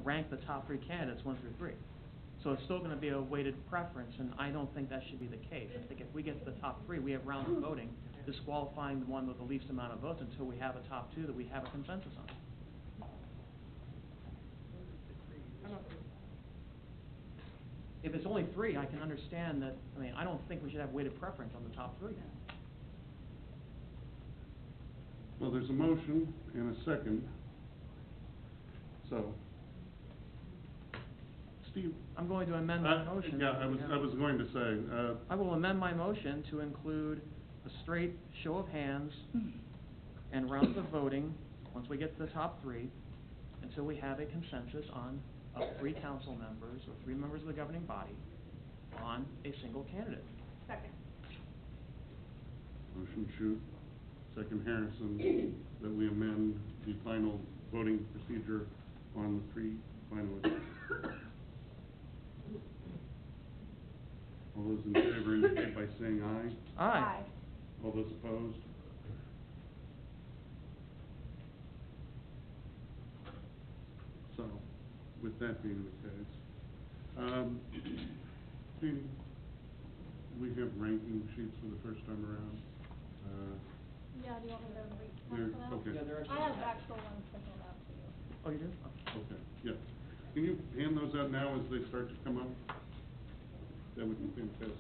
rank the top 3 candidates 1 through 3. So it's still going to be a weighted preference, and I don't think that should be the case. I think if we get to the top 3, we have rounds of voting, disqualifying the one with the least amount of votes until we have a top 2 that we have a consensus on. If it's only 3, I can understand that. I mean, I don't think we should have weighted preference on the top 3. Well, there's a motion and a second. So, Steve? I'm going to amend my motion. Yeah, I was going to say. I will amend my motion to include a straight show of hands and rounds of voting once we get to the top 3 until we have a consensus on 3 council members or 3 members of the governing body on a single candidate. Second. Motion Shute, second Harrison, that we amend the final voting procedure on the 3 finalists. All those in favor indicate by saying aye. Aye. All those opposed? So, with that being the case, Jeannie, we have ranking sheets for the first time around. Yeah, do you want me to read that? Okay. Yeah, there are I have actual ones printed out to you. Oh, you do? Okay, yeah. Can you hand those out now as they start to come up? That would be fantastic.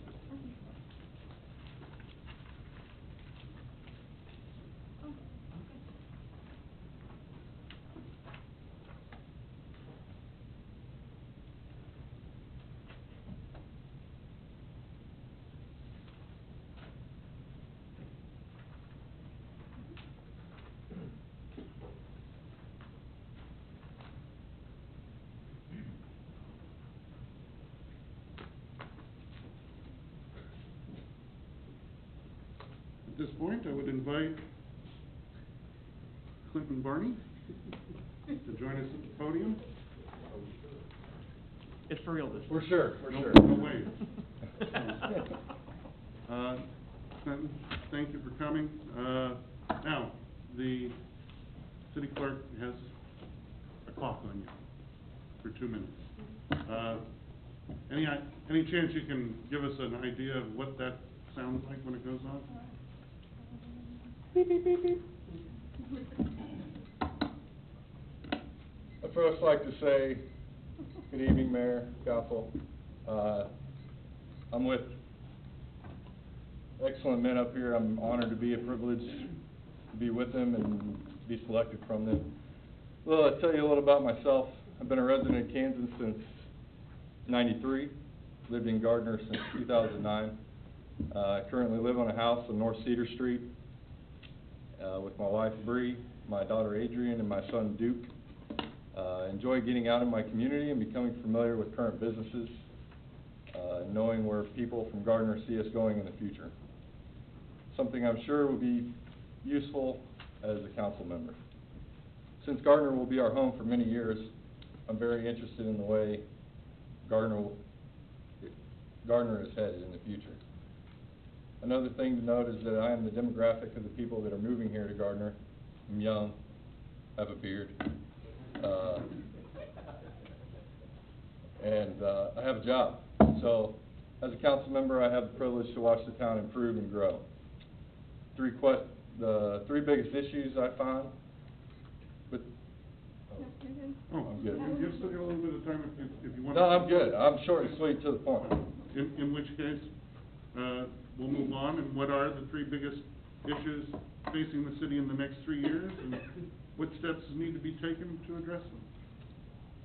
At this point, I would invite Clinton Barney to join us at the podium. It's for real this time. We're sure. No way. Clinton, thank you for coming. Now, the city clerk has a clock on you for 2 minutes. Any chance you can give us an idea of what that sounds like when it goes on? Beep, beep, beep, beep. I'd first like to say, good evening, Mayor, Council. I'm with excellent men up here. I'm honored to be a privilege to be with them and be selected from them. Well, I'll tell you a little about myself. I've been a resident of Kansas since '93, lived in Gardner since 2009. I currently live on a house on North Cedar Street with my wife Bree, my daughter Adrian, and my son Duke. Enjoy getting out in my community and becoming familiar with current businesses, knowing where people from Gardner see us going in the future. Something I'm sure will be useful as a council member. Since Gardner will be our home for many years, I'm very interested in the way Gardner is headed in the future. Another thing to note is that I am the demographic of the people that are moving here to Gardner. I'm young, have a beard, and I have a job. So, as a council member, I have the privilege to watch the town improve and grow. The 3 biggest issues I find with... I'm good. You still got a little bit of time if you want. No, I'm good. I'm short and sweet to the point. In which case, we'll move on. And what are the 3 biggest issues facing the city in the next 3 years, and what steps need to be taken to address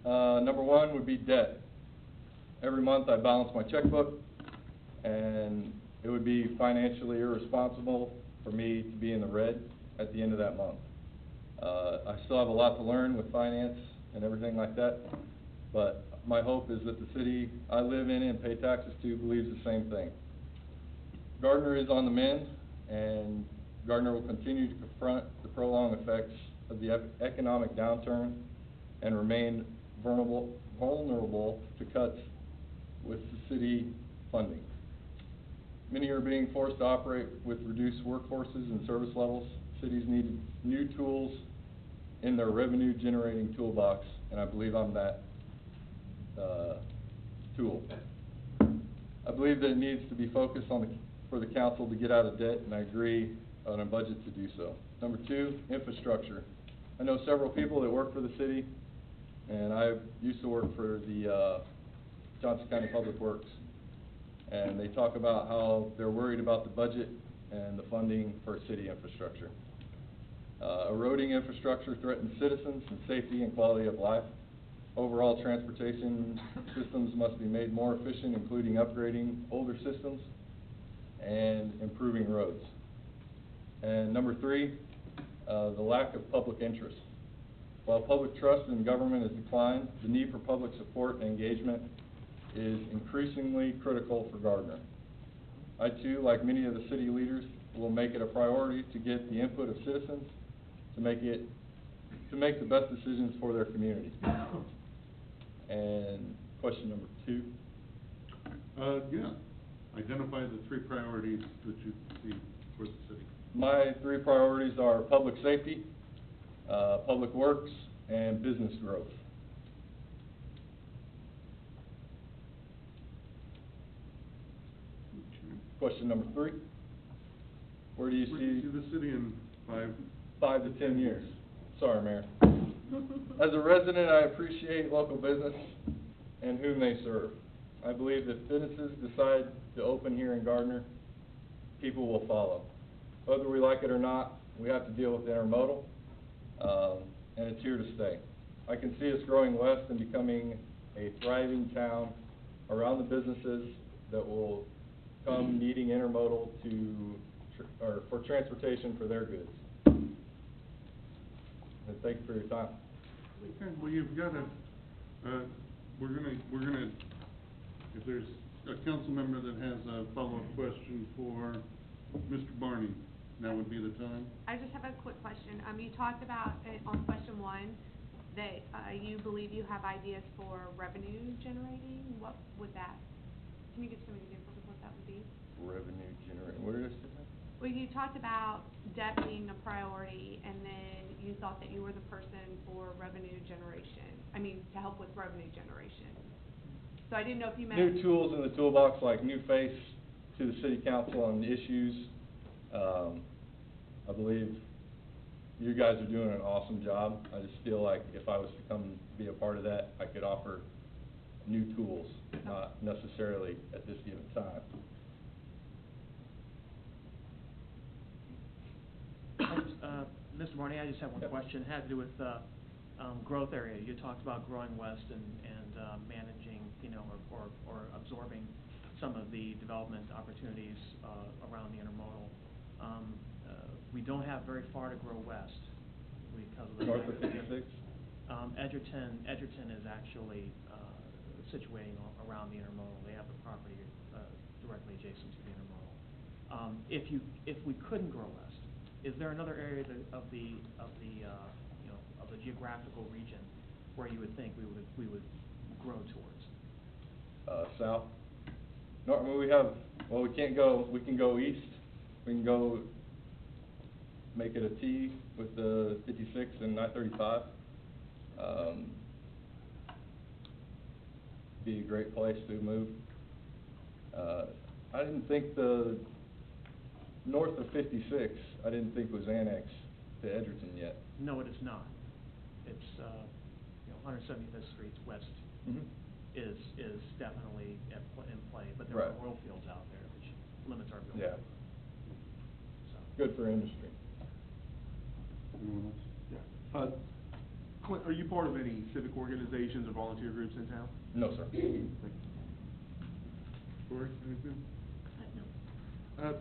them? Number 1 would be debt. Every month I balance my checkbook, and it would be financially irresponsible for me to be in the red at the end of that month. I still have a lot to learn with finance and everything like that, but my hope is that the city I live in and pay taxes to believes the same thing. Gardner is on the mend, and Gardner will continue to confront the prolonged effects of the economic downturn and remain vulnerable to cuts with the city funding. Many are being forced to operate with reduced workforces and service levels. Cities need new tools in their revenue-generating toolbox and I believe I'm that, tool. I believe that it needs to be focused on for the council to get out of debt, and I agree on a budget to do so. Number 2, infrastructure. I know several people that work for the city, and I used to work for the, Johnson County Public Works, and they talk about how they're worried about the budget and the funding for city infrastructure. Eroding infrastructure threatens citizens and safety and quality of life. Overall transportation systems must be made more efficient, including upgrading older systems and improving roads. And number 3, the lack of public interest. While public trust in government has declined, the need for public support and engagement is increasingly critical for Gardner. I too, like many of the city leaders, will make it a priority to get the input of citizens to make the best decisions for their community. And question number 2. Yeah. Identify the 3 priorities that you see for the city. My 3 priorities are public safety, public works, and business growth. Okay. Question number 3. Where do you Where do you see see the city in 5 to 10 years? Sorry, Mayor. As a resident, I appreciate local business and whom they serve. I believe that businesses decide to open here in Gardner, people will follow. Whether we like it or not, we have to deal with the intermodal, and it's here to stay. I can see us growing west and becoming a thriving town around the businesses that will come needing intermodal or for transportation for their goods. And thank you for your time. Okay, well, you've got we're gonna, if there's a council member that has a follow-up question for Mr. Barney, now would be the time. I just have a quick question. You talked about on question 1 that you believe you have ideas for revenue generating. What would that? Can you give some examples of what that would be? Revenue generating, where did I say that? Well, you talked about debt being a priority, and then you thought that you were the person for revenue generation. I mean, to help with revenue generation. So I didn't know if you meant New tools in the toolbox, like new face to the city council on issues. I believe you guys are doing an awesome job. I just feel like if I was to come be a part of that, I could offer new tools, not necessarily at this given time. Mr. Barney, I just have one Yep. question. It had to do with growth area. You talked about growing west and managing, or absorbing some of the development opportunities around the intermodal. We don't have very far to grow west because of the North of 56? Edgerton is actually situating around the intermodal. They have the property directly adjacent to the intermodal. If we couldn't grow west, is there another area of the geographical region where you would think we would grow towards? South. No, I mean, we can go east. We can go make it a T with the 56 and I-35. Be a great place to move. I didn't think the north of 56, I didn't think was annexed to Edgerton yet. No, it is not. It's 175th Street West Mm-hmm. is definitely in play, but there Right. are oil fields out there, which limits our ability. Yeah. So. Good for industry. Anyone else? Yeah. Clint, are you part of any civic organizations or volunteer groups in town? No, sir. Thank you. Corey, anything? No.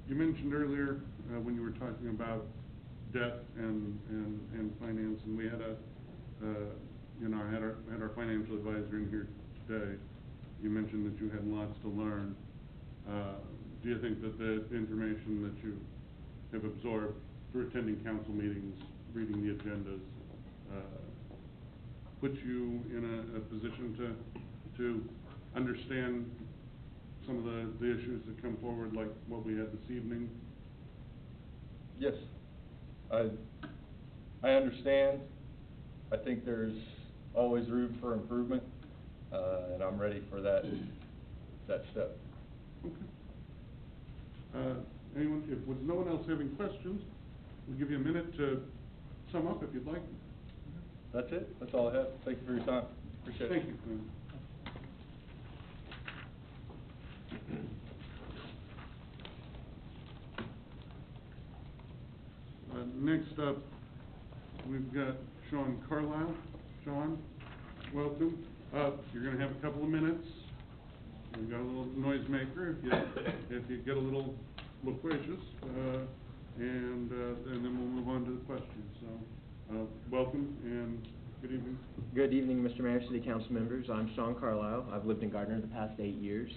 You mentioned earlier, when you were talking about debt and finance, and we had had our financial advisor in here today. You mentioned that you had lots to learn. Do you think that the information that you have absorbed through attending council meetings, reading the agendas, puts you in a position to understand some of the issues that come forward, like what we had this evening? Yes. I understand. I think there's always room for improvement, and I'm ready for that step. Okay. Anyone, with no one else having questions, we'll give you a minute to sum up if you'd like. That's it. That's all I have. Thank you for your time. Appreciate it. Thank you. Next up, we've got Sean Carlisle. Sean, welcome. You're going to have a couple of minutes. We've got a little noisemaker if you get a little loquacious, and then we'll move on to the questions. So, welcome and good evening. Good evening, Mr. Mayor, City Council members. I'm Sean Carlisle. I've lived in Gardner the past 8 years.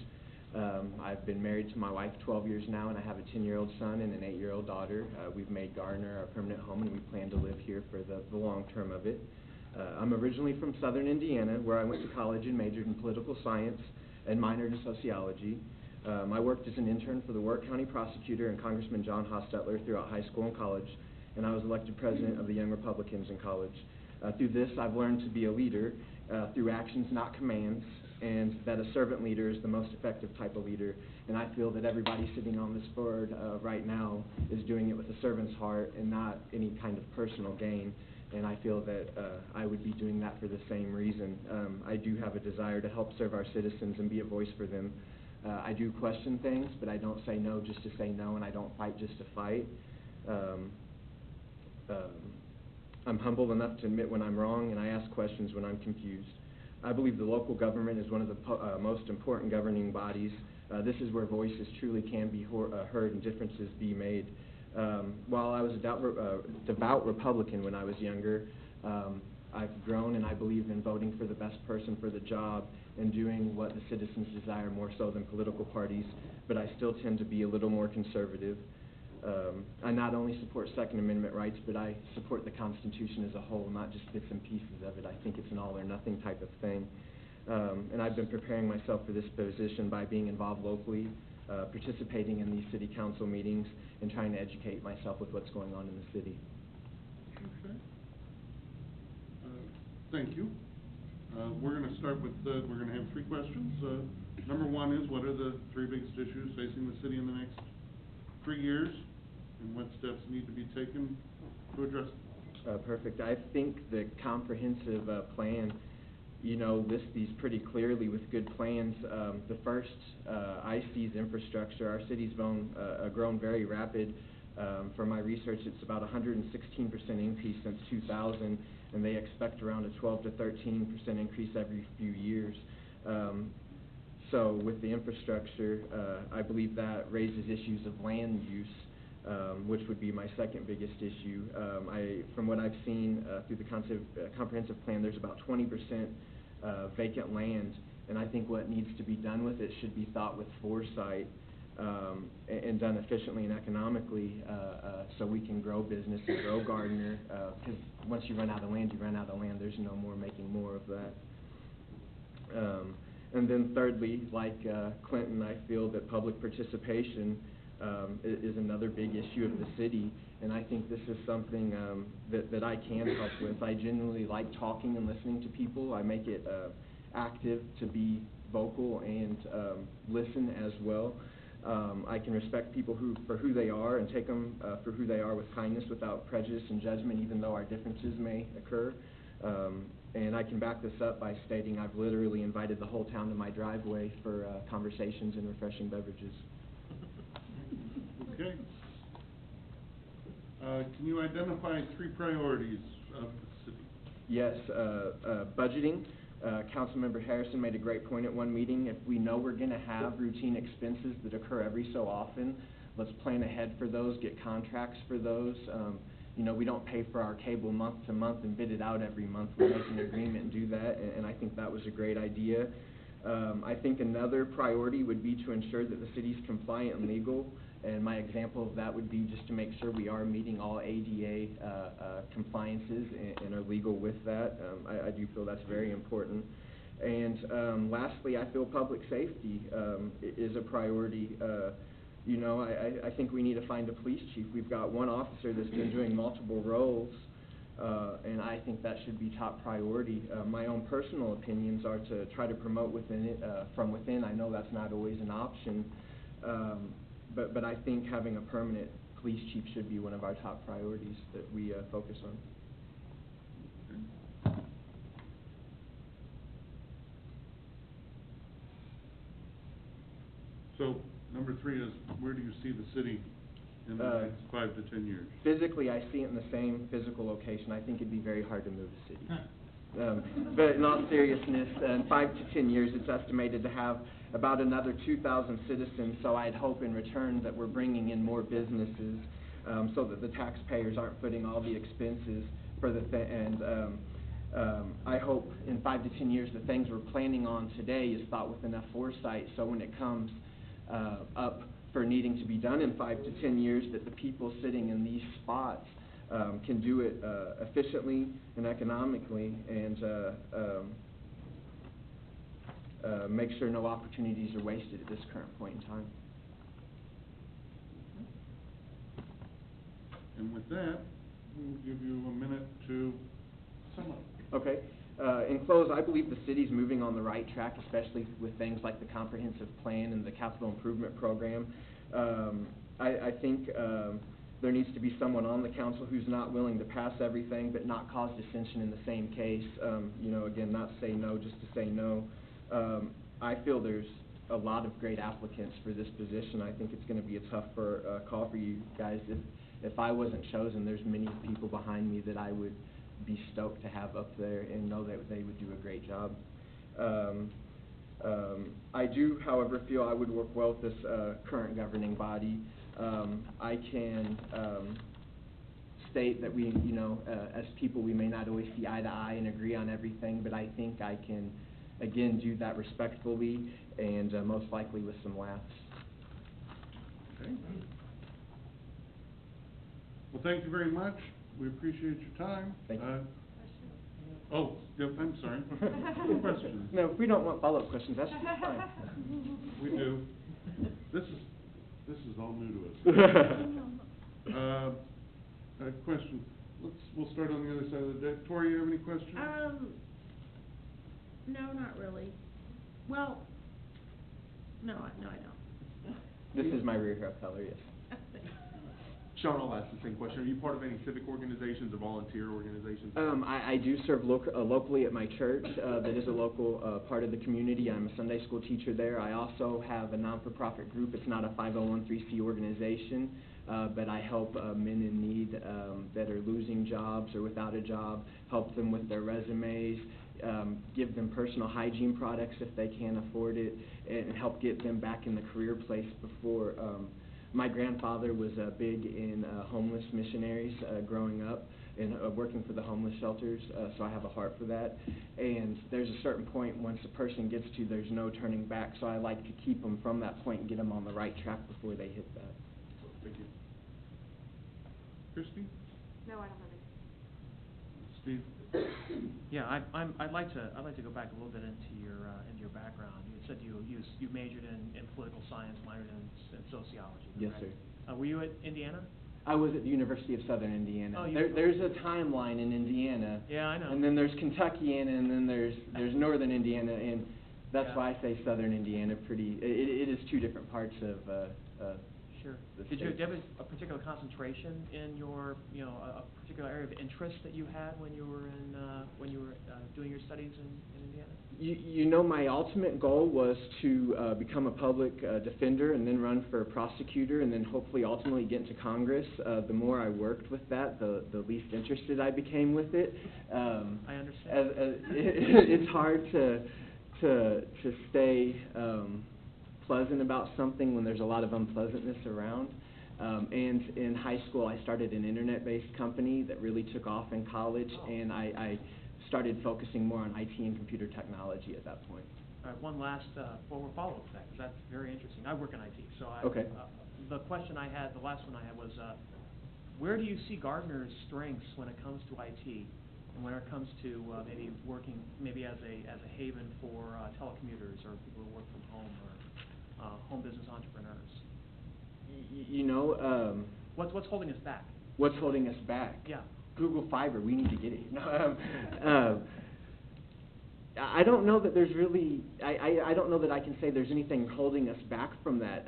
I've been married to my wife 12 years now, and I have a 10-year-old son and an 8-year-old daughter. We've made Gardner our permanent home, and we plan to live here for the long term of it. I'm originally from southern Indiana, where I went to college and majored in political science and minored in sociology. I worked as an intern for the Warwick County prosecutor and Congressman John Hostetler throughout high school and college, and I was elected president of the Young Republicans in college. Through this, I've learned to be a leader through actions, not commands, and that a servant leader is the most effective type of leader. And I feel that everybody sitting on this board right now is doing it with a servant's heart and not any kind of personal gain. And I feel that I would be doing that for the same reason. I do have a desire to help serve our citizens and be a voice for them. I do question things, but I don't say no just to say no, and I don't fight just to fight. I'm humble enough to admit when I'm wrong, and I ask questions when I'm confused. I believe the local government is one of the most important governing bodies. This is where voices truly can be heard and differences be made. While I was a devout Republican when I was younger, I've grown and I believe in voting for the best person for the job and doing what the citizens desire more so than political parties, but I still tend to be a little more conservative. I not only support Second Amendment rights, but I support the Constitution as a whole, not just bits and pieces of it. I think it's an all or nothing type of thing. And I've been preparing myself for this position by being involved locally, participating in these city council meetings, and trying to educate myself with what's going on in the city. Okay. Thank you. We're going to start with, we're going to have 3 questions. Number 1 is, what are the 3 biggest issues facing the city in the next 3 years, and what steps need to be taken to address them? Perfect. I think the comprehensive plan, lists these pretty clearly with good plans. The first I see is infrastructure. Our city's grown very rapid. From my research, it's about 116% increase since 2000, and they expect around a 12 to 13% increase every few years. So with the infrastructure, I believe that raises issues of land use, which would be my second biggest issue. From what I've seen through the comprehensive plan, there's about 20% vacant land, and I think what needs to be done with it should be thought with foresight and done efficiently and economically, so we can grow business and grow Gardner, because once you run out of land, you run out of land. There's no more making more of that. And then thirdly, like Clinton, I feel that public participation is another big issue of the city, and I think this is something that I can help with. I genuinely like talking and listening to people. I make it active to be vocal and listen as well. I can respect people for who they are and take them for who they are with kindness without prejudice and judgment, even though our differences may occur. And I can back this up by stating I've literally invited the whole town to my driveway for conversations and refreshing beverages. Okay. Can you identify 3 priorities of the city? Yes, budgeting. Councilmember Harrison made a great point at one meeting. If we know we're going to have routine expenses that occur every so often, let's plan ahead for those, get contracts for those. We don't pay for our cable month to month and bid it out every month. We make an agreement and do that, and I think that was a great idea. I think another priority would be to ensure that the city's compliant and legal, and my example of that would be just to make sure we are meeting all ADA compliances and are legal with that. I do feel that's very important. And lastly, I feel public safety is a priority. I think we need to find a police chief. We've got one officer that's been doing multiple roles, And I think that should be top priority. My own personal opinions are to try to promote within it, from within. I know that's not always an option, but I think having a permanent police chief should be one of our top priorities that we focus on. So, number 3 is, where do you see the city in the next 5 to 10 years? Physically, I see it in the same physical location. I think it'd be very hard to move the city. But in all seriousness, in 5 to 10 years, it's estimated to have about another 2,000 citizens, so I'd hope in return that we're bringing in more businesses, so that the taxpayers aren't footing all the expenses for the I hope in 5 to 10 years the things we're planning on today is thought with enough foresight, so when it comes up for needing to be done in 5 to 10 years, that the people sitting in these spots can do it efficiently and economically, and make sure no opportunities are wasted at this current point in time. And with that, we'll give you a minute to sum up. Okay. In close, I believe the city's moving on the right track, especially with things like the comprehensive plan and the capital improvement program. I think there needs to be someone on the council who's not willing to pass everything but not cause dissension in the same case. You know, again, not say no just to say no. I feel there's a lot of great applicants for this position. I think it's going to be a tough call for you guys. If I wasn't chosen, there's many people behind me that I would be stoked to have up there and know that they would do a great job. I do, however, feel I would work well with this current governing body. I can state that we, you know, as people, we may not always see eye to eye and agree on everything, but I think I can, again, do that respectfully and most likely with some laughs. Okay. Well, thank you very much. We appreciate your time. Thank you. Oh, yep, I'm sorry. Questions? No, if we don't want follow-up questions, that's fine. We do. This is all new to us. A question. We'll start on the other side of the deck. Tori, you have any questions? No, not really. Well, no, I don't. This is my rear hair color, yes. Sean, I'll ask the same question. Are you part of any civic organizations or volunteer organizations? I do serve locally at my church. That is a local part of the community. I'm a Sunday school teacher there. I also have a non-for-profit group. It's not a 501(c) organization, but I help men in need that are losing jobs or without a job, help them with their resumes, give them personal hygiene products if they can't afford it, and help get them back in the career place before. My grandfather was big in homeless missionaries growing up and working for the homeless shelters, so I have a heart for that. And there's a certain point once a person gets to, there's no turning back, so I like to keep them from that point and get them on the right track before they hit that. Thank you. Christy? No, I don't have any. Steve? Yeah, I'd like to go back a little bit into your background. You said you majored in political science, minored in sociology. Yes, correct? sir. Were you at Indiana? I was at the University of Southern Indiana. Oh, There's a timeline in Indiana. Yeah, I know. And then there's Kentucky, and then there's Northern Indiana, and that's Yeah. why I say Southern Indiana. It is two different parts of Sure. the Did you state. have a particular concentration in your, a particular area of interest that you had when you were doing your studies in Indiana? You know, my ultimate goal was to become a public defender and then run for a prosecutor and then hopefully ultimately get into Congress. The more I worked with that, the least interested I became with it. I understand. It's hard to stay pleasant about something when there's a lot of unpleasantness around. And in high school, I started an internet-based company that really took off in college, and I started focusing more on IT and computer technology at that point. All right, one last follow-up to that, because that's very interesting. I work in IT, so Okay. The question I had, the last one I had was, where do you see Gardner's strengths when it comes to IT, and when it comes to maybe working maybe as a haven for telecommuters or people who work from home or home business entrepreneurs? You know, What's holding us back? what's holding us back? Yeah. Google Fiber, we need to get it. I don't know that there's really, I don't know that I can say there's anything holding us back from that.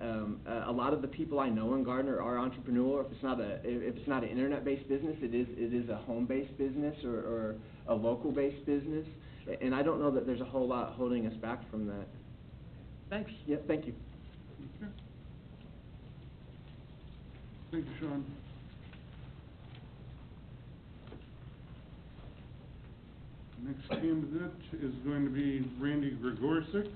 A lot of the people I know in Gardner are entrepreneurial. If it's not an internet-based business, it is a home-based business or a local-based business. And I don't know that there's a whole lot holding us back from that. Thanks. Yeah, thank you. Okay. Thank you, Sean. Next candidate is going to be Randy Gregorczyk.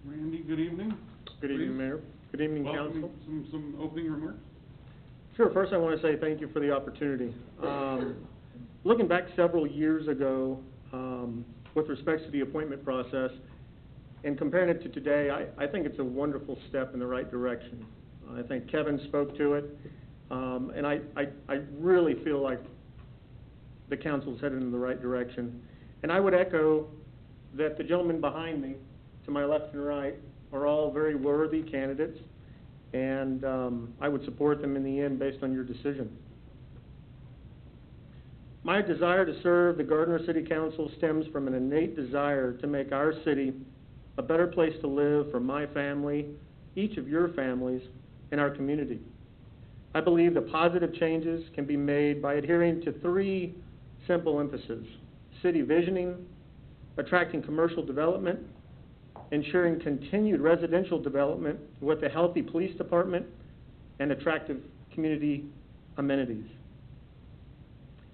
Randy, good evening. Good evening, Please. Mayor. Good evening, Welcome. Council. Some opening remarks? Sure, first I want to say thank you for the opportunity. Looking back several years ago, with respect to the appointment process, and comparing it to today, I think it's a wonderful step in the right direction. I think Kevin spoke to it, and I really feel like the council's headed in the right direction. And I would echo that the gentlemen behind me, to my left and right, are all very worthy candidates, and I would support them in the end based on your decision. My desire to serve the Gardner City Council stems from an innate desire to make our city a better place to live for my family, each of your families, and our community. I believe the positive changes can be made by adhering to three simple emphases: city visioning, attracting commercial development, ensuring continued residential development with a healthy police department and attractive community amenities.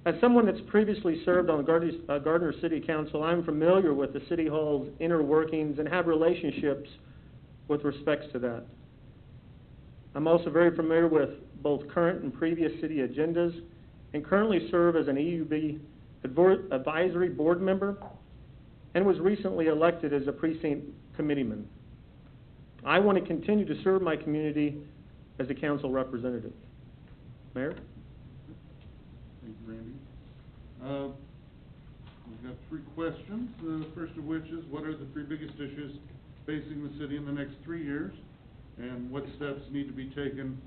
As someone that's previously served on the Gardner City Council, I'm familiar with the City Hall's inner workings and have relationships with respects to that. I'm also very familiar with both current and previous city agendas and currently serve as an EUB advisory board member and was recently elected as a precinct committeeman. I want to continue to serve my community as a council representative. Mayor? Thank you, Randy. We've got three questions. The first of which is, what are the three biggest issues facing the city in the next 3 years, and what steps need to be taken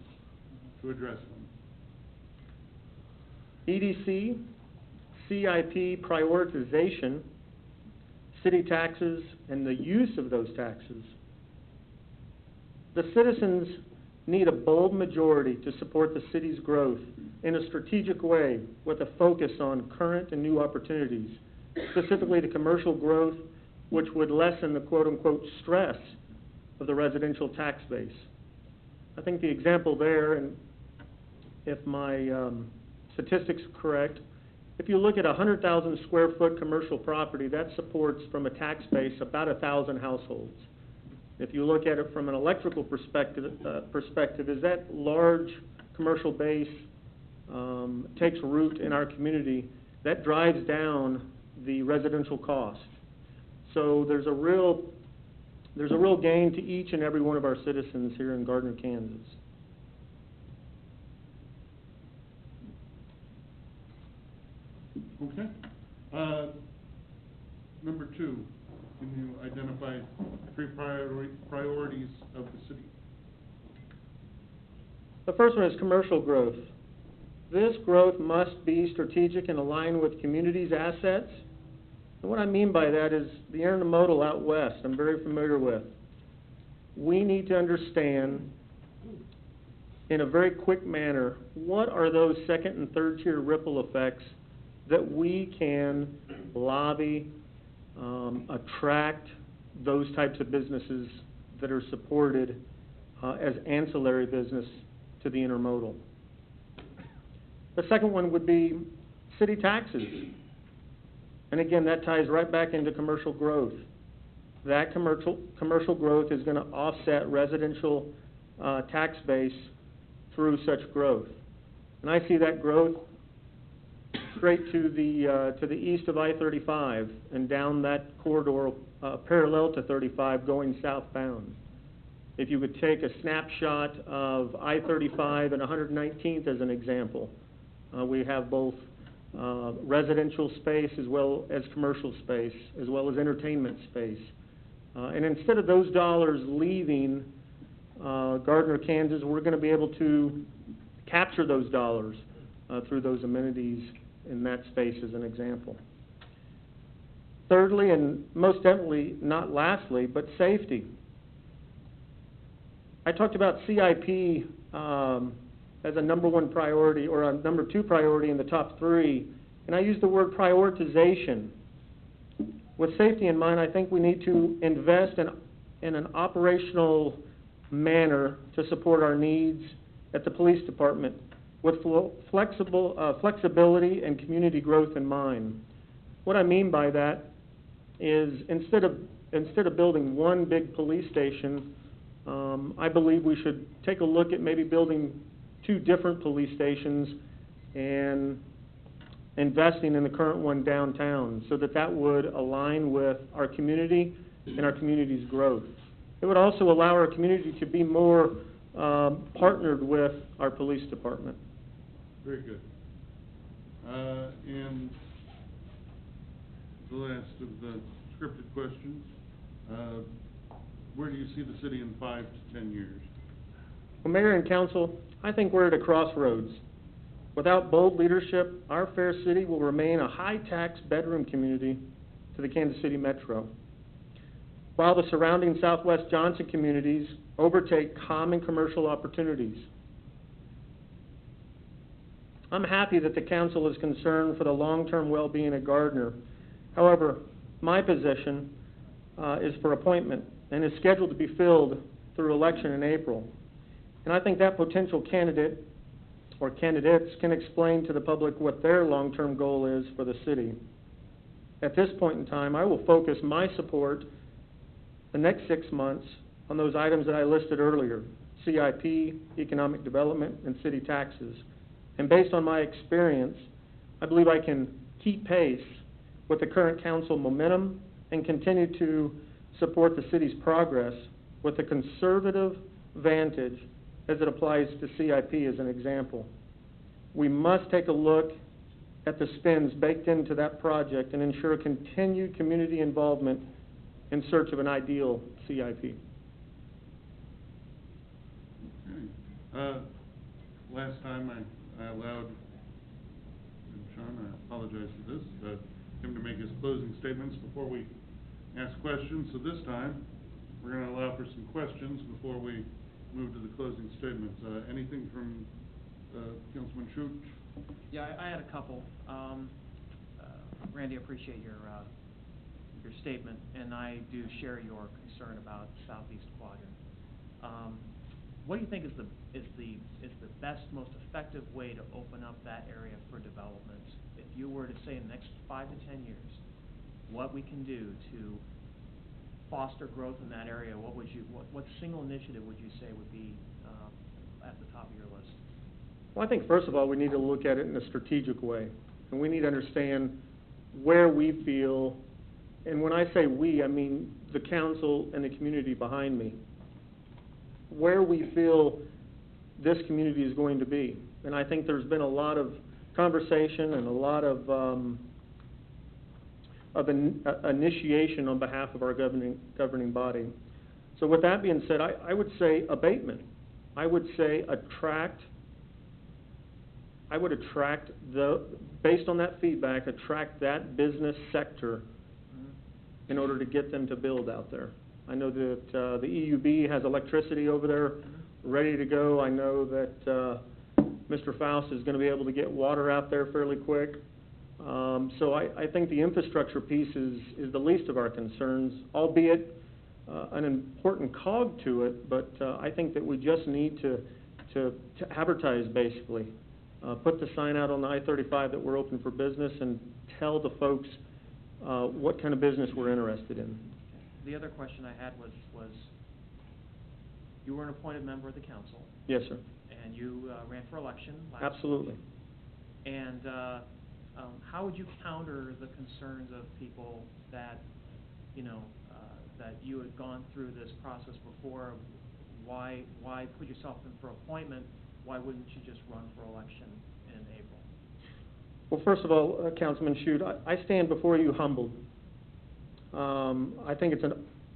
to address them? EDC, CIP prioritization, city taxes, and the use of those taxes. The citizens need a bold majority to support the city's growth in a strategic way with a focus on current and new opportunities, specifically the commercial growth, which would lessen the quote-unquote stress of the residential tax base. I think the example there, and if my statistics are correct, if you look at 100,000 square foot commercial property, that supports from a tax base about 1,000 households. If you look at it from an electrical perspective, as that large commercial base takes root in our community, that drives down the residential cost. So there's a real gain to each and every one of our citizens here in Gardner, Kansas. Okay. Number two, can you identify three priorities of the city? The first one is commercial growth. This growth must be strategic and aligned with communities' assets. And what I mean by that is the intermodal out west, I'm very familiar with. We need to understand in a very quick manner, what are those second and third tier ripple effects that we can lobby, attract those types of businesses that are supported as ancillary business to the intermodal. The second one would be city taxes. And again, that ties right back into commercial growth. That commercial growth is going to offset residential tax base through such growth. And I see that growth straight to the east of I-35 and down that corridor parallel to 35 going southbound. If you would take a snapshot of I-35 and 119th as an example, we have both residential space as well as commercial space, as well as entertainment space. And instead of those dollars leaving Gardner, Kansas, we're gonna be able to capture those dollars, through those amenities in that space as an example. Thirdly, and most definitely not lastly, but safety. I talked about CIP, as a number one priority, or a number two priority in the top three, and I used the word prioritization. With safety in mind, I think we need to invest in an operational manner to support our needs at the police department with flexibility and community growth in mind. What I mean by that is instead of building one big police station, I believe we should take a look at maybe building two different police stations and investing in the current one downtown so that would align with our community and our community's growth. It would also allow our community to be more partnered with our police department. Very good. And the last of the scripted questions, where do you see the city in 5 to 10 years? Well, Mayor and Council, I think we're at a crossroads. Without bold leadership, our fair city will remain a high-tax bedroom community to the Kansas City Metro, while the surrounding Southwest Johnson communities overtake common commercial opportunities. I'm happy that the council is concerned for the long-term well-being of Gardner. However, my position is for appointment and is scheduled to be filled through election in April. And I think that potential candidate or candidates can explain to the public what their long-term goal is for the city. At this point in time, I will focus my support the next 6 months on those items that I listed earlier: CIP, economic development, and city taxes. And based on my experience, I believe I can keep pace with the current council momentum and continue to support the city's progress with a conservative vantage as it applies to CIP as an example. We must take a look at the spends baked into that project and ensure continued community involvement in search of an ideal CIP. Okay. Last time I allowed, and Sean, I apologize for this, him to make his closing statements before we ask questions. So this time, we're going to allow for some questions before we move to the closing statements. Anything from Councilman Schutz? Yeah, I had a couple. Randy, I appreciate your statement, and I do share your concern about Southeast Quadrant. What do you think is the best, most effective way to open up that area for development? If you were to say in the next 5 to 10 years, what we can do to foster growth in that area, what single initiative would you say would be at the top of your list? Well, I think first of all, we need to look at it in a strategic way, and we need to understand where we feel, and when I say we, I mean the council and the community behind me, where we feel this community is going to be. And I think there's been a lot of conversation and a lot of initiation on behalf of our governing body. So with that being said, I would say abatement. I would say based on that feedback, attract that business sector in order to get them to build out there. I know that the EUB has electricity over there ready to go. I know that Mr. Faust is going to be able to get water out there fairly quick. So I think the infrastructure piece is the least of our concerns, albeit an important cog to it, but I think that we just need to advertise, basically. Put the sign out on the I-35 that we're open for business and tell the folks what kind of business we're interested in. The other question I had was you were an appointed member of the council. Yes, sir. And you ran for election last Absolutely. week. And how would you counter the concerns of people that, that you had gone through this process before? Why put yourself in for appointment? Why wouldn't you just run for election in April? Well, first of all, Councilman Schutz, I stand before you humbled. I think it's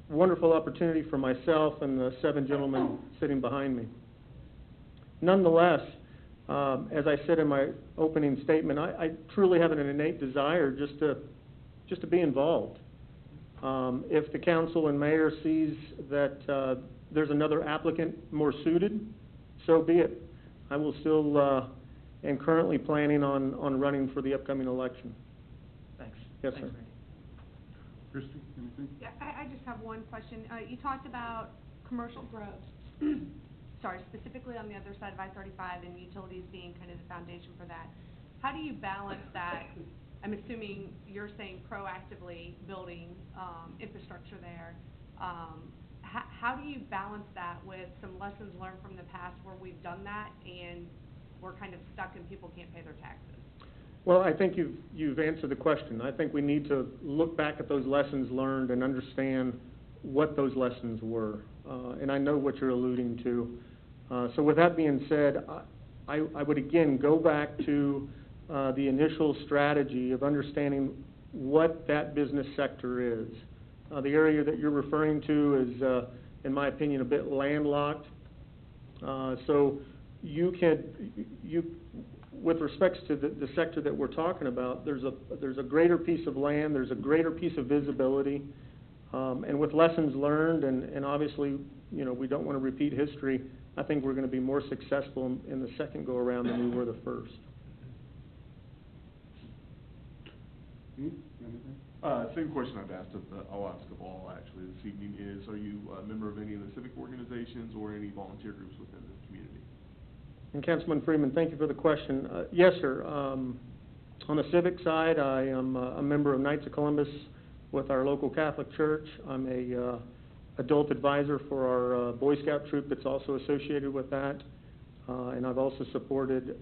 wonderful opportunity for myself and the 7 gentlemen sitting behind me. Nonetheless, as I said in my opening statement, I truly have an innate desire just to be involved. If the council and mayor sees that there's another applicant more suited, so be it. I will still am currently planning on running for the upcoming election. Thanks. Yes, Thanks, sir. Randy. Christie, anything? Yeah, I just have one question. You talked about commercial growth, sorry, specifically on the other side of I-35 and utilities being kind of the foundation for that. How do you balance that? I'm assuming you're saying proactively building, infrastructure there. How do you balance that with some lessons learned from the past where we've done that and we're kind of stuck and people can't pay their taxes? Well, I think you've answered the question. I think we need to look back at those lessons learned and understand what those lessons were. And I know what you're alluding to. So with that being said, I would again go back to the initial strategy of understanding what that business sector is. The area that you're referring to is, in my opinion, a bit landlocked. So with respects to the sector that we're talking about, there's a greater piece of land, there's a greater piece of visibility, and with lessons learned, and obviously, you know, we don't want to repeat history. I think we're going to be more successful in the second go around than we were the first. Anything? Same question I've asked I'll ask of all actually this evening is, are you a member of any of the civic organizations or any volunteer groups within the community? And Councilman Freeman, thank you for the question. Yes, sir. On the civic side, I am a member of Knights of Columbus with our local Catholic Church. I'm a adult advisor for our Boy Scout troop that's also associated with that. And I've also supported,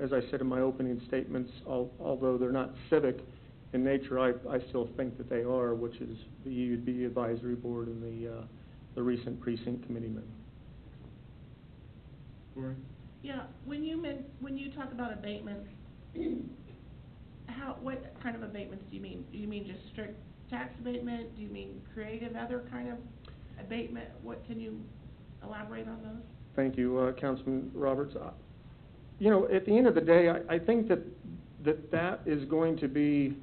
as I said in my opening statements, although they're not civic in nature, I still think that they are, which is the EUB Advisory Board and the recent precinct committeemen. Cory? Yeah, when you talk about abatements, what kind of abatements do you mean? Do you mean just strict tax abatement? Do you mean creative other kind of abatement? What, can you elaborate on those? Thank you, Councilman Roberts. You know, at the end of the day, I think that is going to be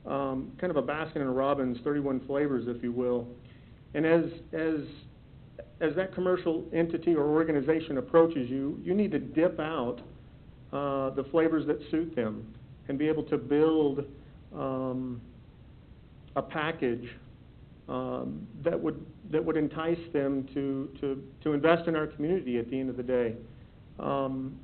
kind of a Baskin and Robbins 31 flavors, if you will. And as that commercial entity or organization approaches you, you need to dip out the flavors that suit them and be able to build a package that would entice them to invest in our community at the end of the day.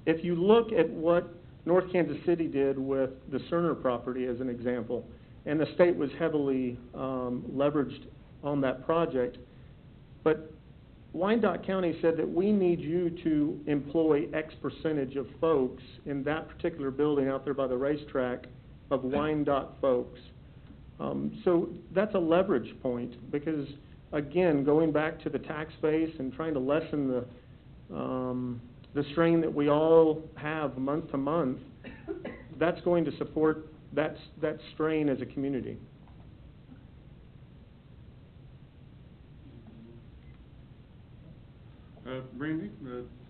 If you look at what North Kansas City did with the Cerner property as an example, and the state was heavily leveraged on that project, but Wyandotte County said that we need you to employ X percentage of folks in that particular building out there by the racetrack of Wyandotte folks. So that's a leverage point because, again, going back to the tax base and trying to lessen the strain that we all have month to month, that's going to support that strain as a community. Randy,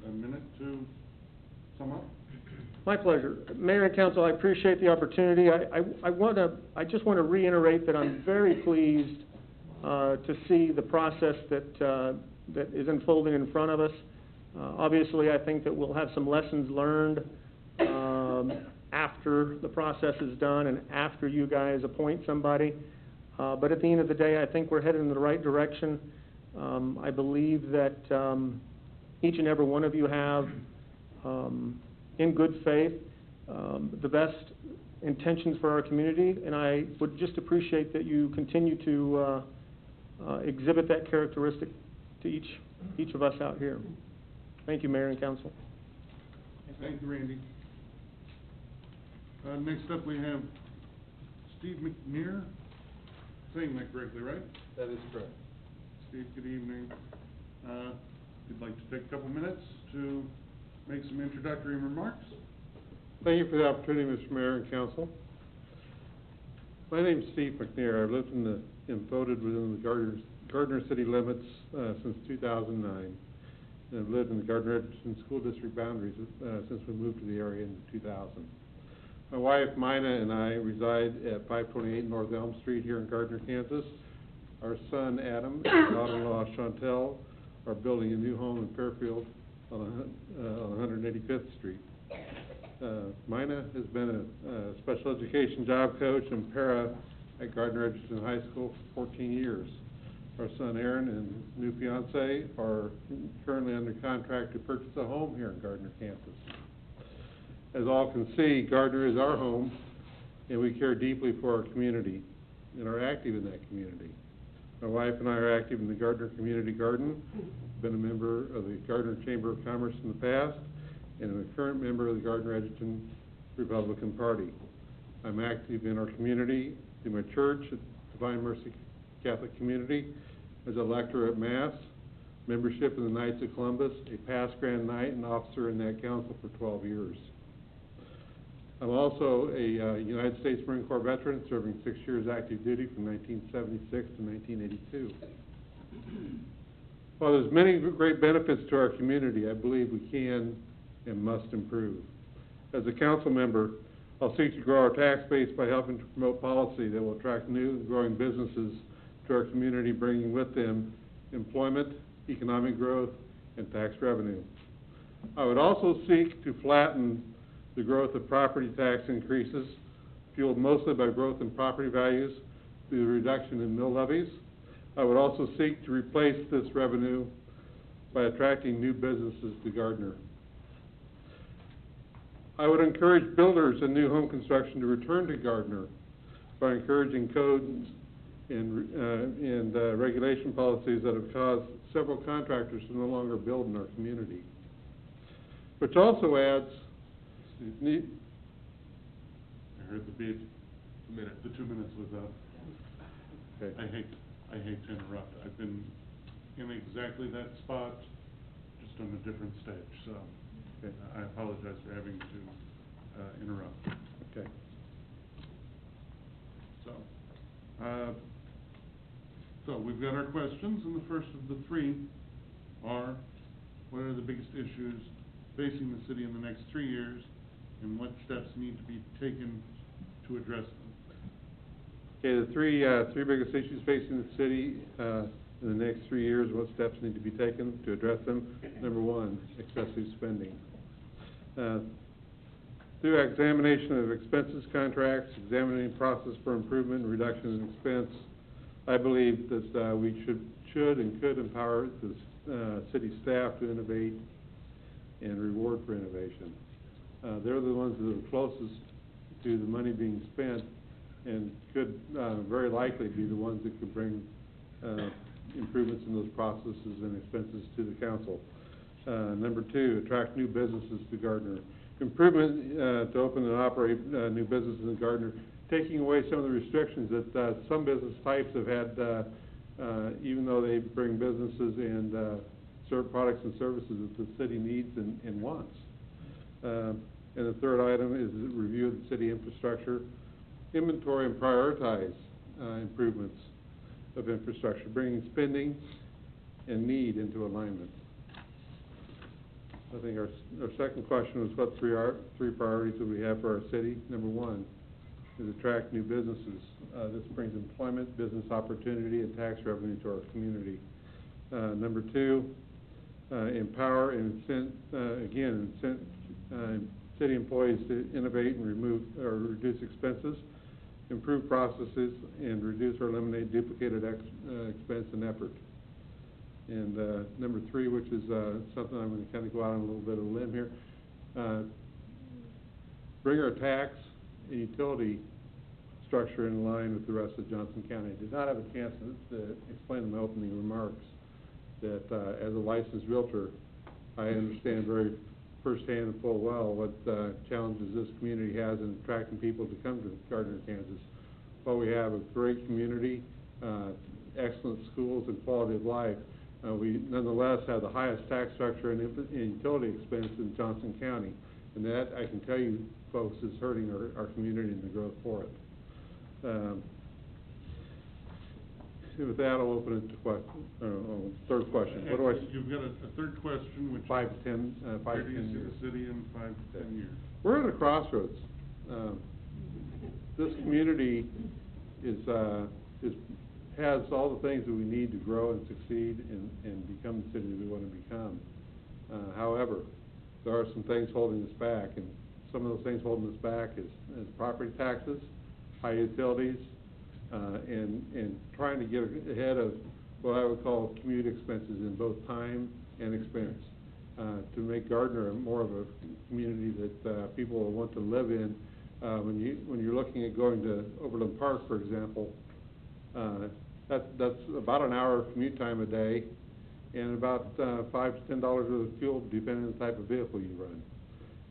a minute to sum up? My pleasure. Mayor and Council, I appreciate the opportunity. I just want to reiterate that I'm very pleased to see the process that is unfolding in front of us. Obviously, I think that we'll have some lessons learned after the process is done and after you guys appoint somebody. But at the end of the day, I think we're headed in the right direction. I believe that each and every one of you have, in good faith, the best intentions for our community, and I would just appreciate that you continue to exhibit that characteristic to each of us out here. Thank you, Mayor and Council. Thank you, Randy. Next up, we have Steve McNear. Saying that correctly, right? That is correct. Steve, good evening. You'd like to take a couple minutes to make some introductory remarks? Thank you for the opportunity, Mr. Mayor and Council. My name is Steve McNair. I've lived and voted within the Gardner city limits, since 2009. And I've lived in the Gardner-Edgerton School District boundaries, since we moved to the area in 2000. My wife, Mina, and I reside at 528 North Elm Street here in Gardner, Kansas. Our son, Adam, and daughter-in-law, Chantel, are building a new home in Fairfield on 185th Street. Mina has been a special education job coach and para at Gardner-Edgerton High School for 14 years. Our son Aaron and his new fiance are currently under contract to purchase a home here in Gardner, Kansas. As all can see, Gardner is our home, and we care deeply for our community and are active in that community. My wife and I are active in the Gardner Community Garden, been a member of the Gardner Chamber of Commerce in the past, and I'm a current member of the Gardner-Edgerton Republican Party. I'm active in our community through my church at Divine Mercy Catholic Community, as a lector at Mass, membership in the Knights of Columbus, a past Grand Knight and officer in that council for 12 years. I'm also a United States Marine Corps veteran, serving 6 years active duty from 1976 to 1982. While there's many great benefits to our community, I believe we can and must improve. As a council member, I'll seek to grow our tax base by helping to promote policy that will attract new and growing businesses to our community, bringing with them employment, economic growth, and tax revenue. I would also seek to flatten the growth of property tax increases, fueled mostly by growth in property values through the reduction in mill levies. I would also seek to replace this revenue by attracting new businesses to Gardner. I would encourage builders in new home construction to return to Gardner by encouraging codes and regulation policies that have caused several contractors to no longer build in our community. Which also adds, I heard the beep. The 2 minutes was up. okay. I hate to interrupt. I've been in exactly that spot, just on a different stage, so Okay. I apologize for having to interrupt. Okay. So we've got our questions, and the first of the three are, what are the biggest issues facing the city in the next 3 years, and what steps need to be taken to address them? Okay, the three biggest issues facing the city in the next 3 years, what steps need to be taken to address them? Number one, excessive spending. Through examination of expenses contracts, examining process for improvement and reduction in expense, I believe that we should and could empower the city staff to innovate and reward for innovation. They're the ones that are the closest to the money being spent and could very likely be the ones that could bring improvements in those processes and expenses to the council. Number two, attract new businesses to Gardner. Improvement to open and operate new businesses in Gardner, taking away some of the restrictions that some business types have had, even though they bring businesses and serve products and services that the city needs and wants. And the third item is the review of the city infrastructure, inventory and prioritize improvements of infrastructure, bringing spending and need into alignment. I think our second question was what three priorities do we have for our city? Number one is attract new businesses. This brings employment, business opportunity, and tax revenue to our community. Number two, empower and incent city employees to innovate and remove or reduce expenses, improve processes, and reduce or eliminate duplicated expense and effort. And number three, which is something I'm going to kind of go out on a little bit of a limb here, bring our tax and utility structure in line with the rest of Johnson County. I did not have a chance to explain in my opening remarks that as a licensed realtor, I understand very firsthand and full well what challenges this community has in attracting people to come to Gardner, Kansas. While we have a great community, excellent schools, and quality of life, we nonetheless have the highest tax structure and utility expense in Johnson County. And that, I can tell you, folks, is hurting our community and the growth for it. with that, I'll open it to third question. What do I? You've got a third question, which. 5 to 10, 5 to 10 Courteous to years. the city in 5 to 10 years. We're at a crossroads. This community has all the things that we need to grow and succeed and become the city that we want to become. However, there are some things holding us back, and some of those things holding us back is property taxes, high utilities, and trying to get ahead of what I would call commute expenses in both time and expense, to make Gardner more of a community that people will want to live in. When you're looking at going to Overland Park, for example, that's about an hour of commute time a day, and about $5 to $10 worth of fuel, depending on the type of vehicle you run.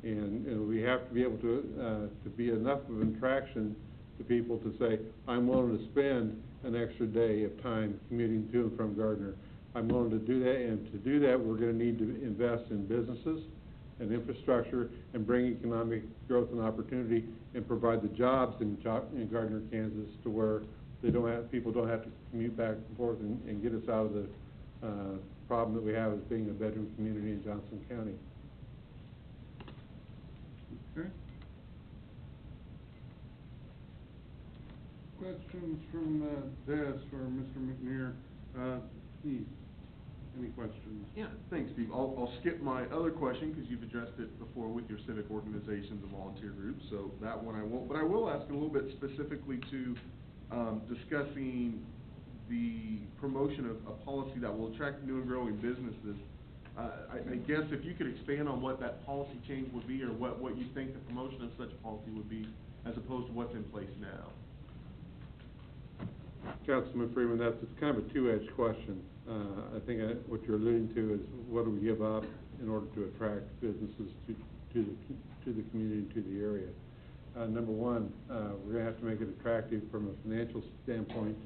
And we have to be able to be enough of an attraction to people to say, I'm willing to spend an extra day of time commuting to and from Gardner. I'm willing to do that, and to do that, we're going to need to invest in businesses and infrastructure and bring economic growth and opportunity and provide the jobs in Gardner, Kansas, to where people don't have to commute back and forth and get us out of the problem that we have as being a bedroom community in Johnson County. Okay. Questions from the desk for Mr. McNair? Steve, any questions? Yeah, thanks, Steve. I'll skip my other question because you've addressed it before with your civic organizations and volunteer groups, so that one I won't. But I will ask a little bit specifically to discussing the promotion of a policy that will attract new and growing businesses. I guess if you could expand on what that policy change would be, or what you think the promotion of such a policy would be, as opposed to what's in place now. Councilman Freeman, that's kind of a two-edged question. I think what you're alluding to is what do we give up in order to attract businesses to the community and to the area. Number one, we're going to have to make it attractive from a financial standpoint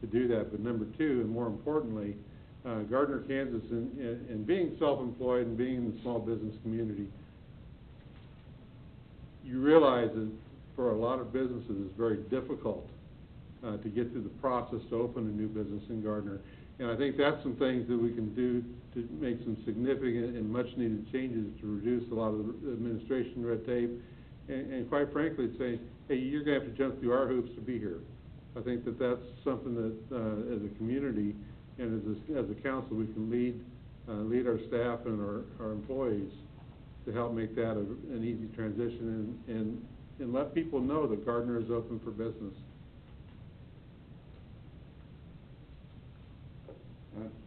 to do that. But number two, and more importantly, Gardner, Kansas, and being self-employed and being in the small business community, you realize that for a lot of businesses it's very difficult to get through the process to open a new business in Gardner. And I think that's some things that we can do to make some significant and much-needed changes to reduce a lot of the administration red tape, and quite frankly, say, hey, you're going to have to jump through our hoops to be here. I think that that's something that, as a community and as a council, we can lead our staff and our employees to help make that an easy transition and let people know that Gardner is open for business.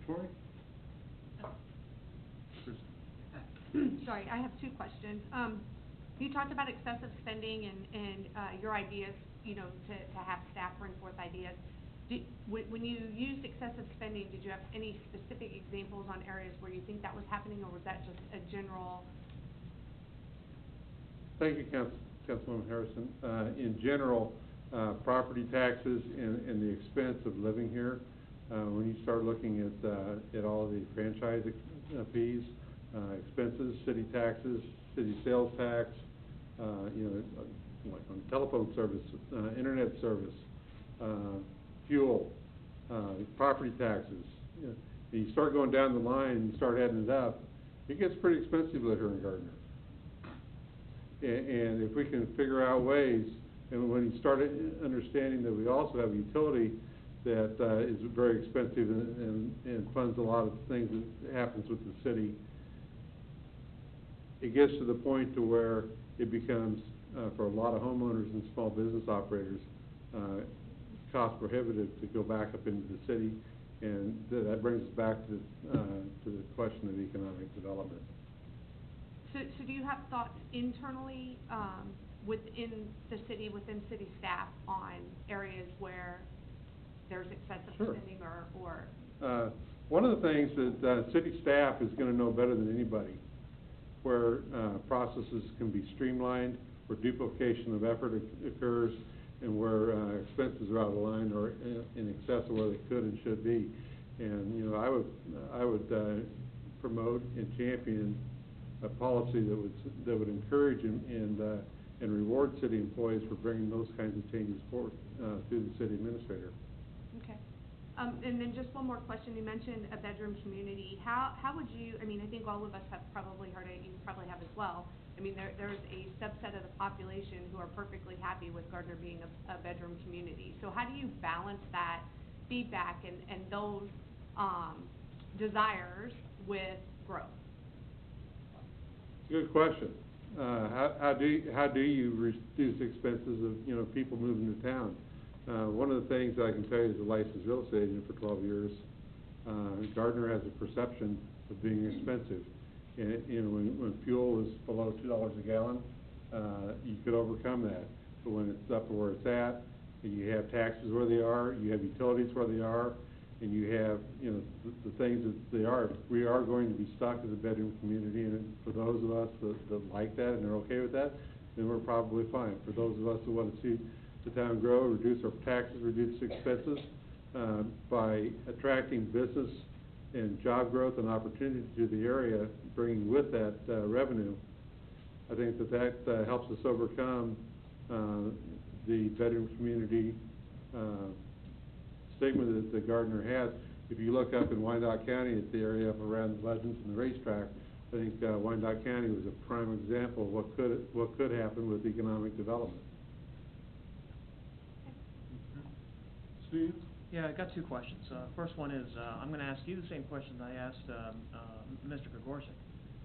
Troy? Sorry, I have two questions. You talked about excessive spending and your ideas, to have staff bring forth ideas. When you used excessive spending, did you have any specific examples on areas where you think that was happening, or was that just a general? Thank you, Councilwoman Harrison. In general, property taxes and the expense of living here, when you start looking at all the franchise fees, expenses, city taxes, city sales tax, like on telephone service, internet service, fuel, property taxes. And you start going down the line and you start adding it up, it gets pretty expensive to live here in Gardner. And if we can figure out ways, and when you start understanding that we also have a utility that is very expensive and funds a lot of things that happens with the city, it gets to the point to where it becomes, for a lot of homeowners and small business operators, cost prohibitive to go back up into the city, and that brings us back to the question of economic development. So do you have thoughts internally, within the city, within city staff, on areas where there's excessive spending or? One of the things that city staff is going to know better than anybody, where processes can be streamlined, where duplication of effort occurs, and where expenses are out of line or in excess of where they could and should be. And I would promote and champion a policy that would encourage and reward city employees for bringing those kinds of changes forward through the city administrator. Okay. And then just one more question, you mentioned a bedroom community, how would you, I mean, I think all of us have probably heard it, you probably have as well. I mean, there's a subset of the population who are perfectly happy with Gardner being a bedroom community. So how do you balance that feedback and those, desires with growth? Good question. How do you reduce expenses of, you know, people moving to town? One of the things I can tell you as a licensed real estate agent for 12 years, Gardner has a perception of being expensive. And, you know, when fuel is below $2 a gallon, you could overcome that. But when it's up to where it's at, and you have taxes where they are, you have utilities where they are, and you have, you know, the things that they are, we are going to be stuck as a bedroom community. And for those of us that like that and are okay with that, then we're probably fine. For those of us who want to see the town grow, reduce our taxes, reduce expenses, by attracting business and job growth and opportunity to the area, bringing with that revenue, I think that helps us overcome the bedroom community stigma that Gardner has. If you look up in Wyandotte County at the area up around the Legends and the racetrack, I think Wyandotte County was a prime example of what could happen with economic development. Steve? Yeah, I got two questions. First one is, I'm gonna ask you the same question I asked, Mr. Gregorczyk,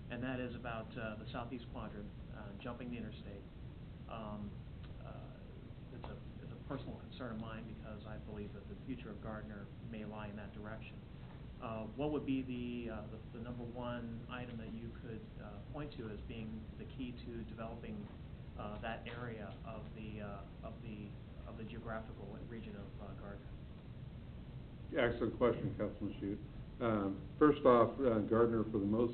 and that is about, the southeast quadrant, jumping the interstate. It's a personal concern of mine because I believe that the future of Gardner may lie in that direction. What would be the number one item that you could, point to as being the key to developing, that area of the geographical region of, Gardner? Excellent question, Councilman Shute. First off, Gardner, for the most